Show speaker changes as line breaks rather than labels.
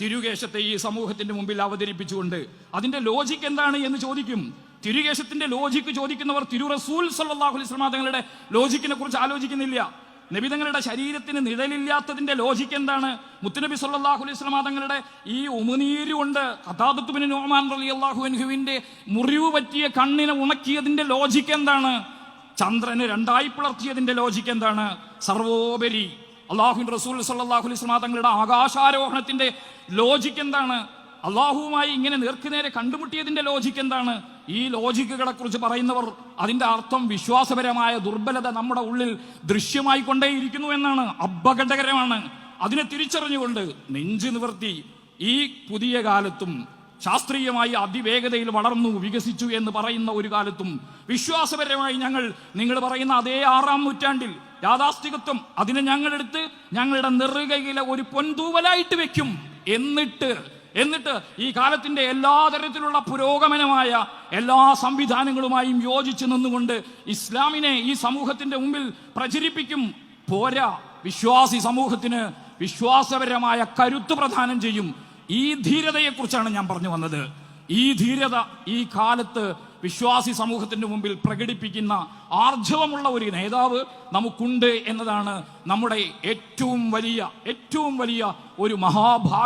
തിരുകേശത്തെ ഈ സമൂഹത്തിന്റെ മുമ്പിൽ അവതരിപ്പിച്ചുകൊണ്ട് അതിന്റെ ലോജിക്ക് എന്താണ് എന്ന് ചോദിക്കും. തിരുകേശത്തിന്റെ ലോജിക്ക് ചോദിക്കുന്നവർ തിരു റസൂൽ സല്ലല്ലാഹു അലൈഹി വസല്ലം തങ്ങളുടെ ലോജിക്കിനെ കുറിച്ച് ആലോചിക്കുന്നില്ല. നബിതങ്ങളുടെ ശരീരത്തിന് നിഴലില്ലാത്തതിന്റെ ലോജിക്ക് എന്താണ്? മുത്തുനബി സല്ലല്ലാഹു അലൈഹി വസല്ലം തങ്ങളുടെ ഈ ഉമിനീര് കൊണ്ട് ഖതാദത്ത് ബിൻ നുഅ്മാൻ റളിയല്ലാഹു അൻഹുവിന്റെ മുറിവ് പറ്റിയ കണ്ണിനെ ഉണക്കിയതിന്റെ ലോജിക്ക് എന്താണ്? ചന്ദ്രന് രണ്ടായി പിളർത്തിയതിന്റെ ലോജിക്ക് എന്താണ്? സർവോപരി അല്ലാഹുവിന്റെ റസൂൽ സല്ലല്ലാഹു അലൈഹി വസല്ലം തങ്ങളുടെ ആകാശാരോഹണത്തിന്റെ ലോജിക്ക് എന്താണ്? അള്ളാഹുവുമായി ഇങ്ങനെ നേർക്കുനേരെ കണ്ടുമുട്ടിയതിന്റെ ലോജിക്ക് എന്താണ്? ഈ ലോജിക്കുകളെ കുറിച്ച് പറയുന്നവർ അതിന്റെ അർത്ഥം വിശ്വാസപരമായ ദുർബലത നമ്മുടെ ഉള്ളിൽ ദൃശ്യമായി കൊണ്ടേയിരിക്കുന്നു എന്നാണ്. അപകടകരമാണ്. അതിനെ തിരിച്ചറിഞ്ഞുകൊണ്ട് നെഞ്ചു നിവർത്തി ഈ പുതിയ കാലത്തും ശാസ്ത്രീയമായി അതിവേഗതയിൽ വളർന്നു വികസിച്ചു എന്ന് പറയുന്ന ഒരു കാലത്തും വിശ്വാസപരമായി നിങ്ങൾ പറയുന്ന അതേ 6-ാം നൂറ്റാണ്ടിൽ യാഥാസ്ഥികത്വം അതിനെ ഞങ്ങളെടുത്ത് ഞങ്ങളുടെ നെറുകയിലെ ഒരു പൊൻതൂവലായിട്ട് വെക്കും. എന്നിട്ട് ഈ കാലത്തിന്റെ എല്ലാ തരത്തിലുള്ള പുരോഗമനമായ എല്ലാ സംവിധാനങ്ങളുമായും യോജിച്ചു നിന്നുകൊണ്ട് ഇസ്ലാമിനെ ഈ സമൂഹത്തിന്റെ മുമ്പിൽ പ്രചരിപ്പിക്കും. പോരാ, വിശ്വാസി സമൂഹത്തിന് വിശ്വാസപരമായ കരുത്ത് പ്രദാനം ചെയ്യും. ഈ ധീരതയെക്കുറിച്ചാണ് ഞാൻ പറഞ്ഞു വന്നത്. ഈ ധീരത ഈ കാലത്ത് വിശ്വാസി സമൂഹത്തിന്റെ മുമ്പിൽ പ്രകടിപ്പിക്കുന്ന ആർജവമുള്ള ഒരു നേതാവ് നമുക്കുണ്ട് എന്നതാണ് നമ്മുടെ ഏറ്റവും വലിയ ഒരു മഹാഭാഗ്യം.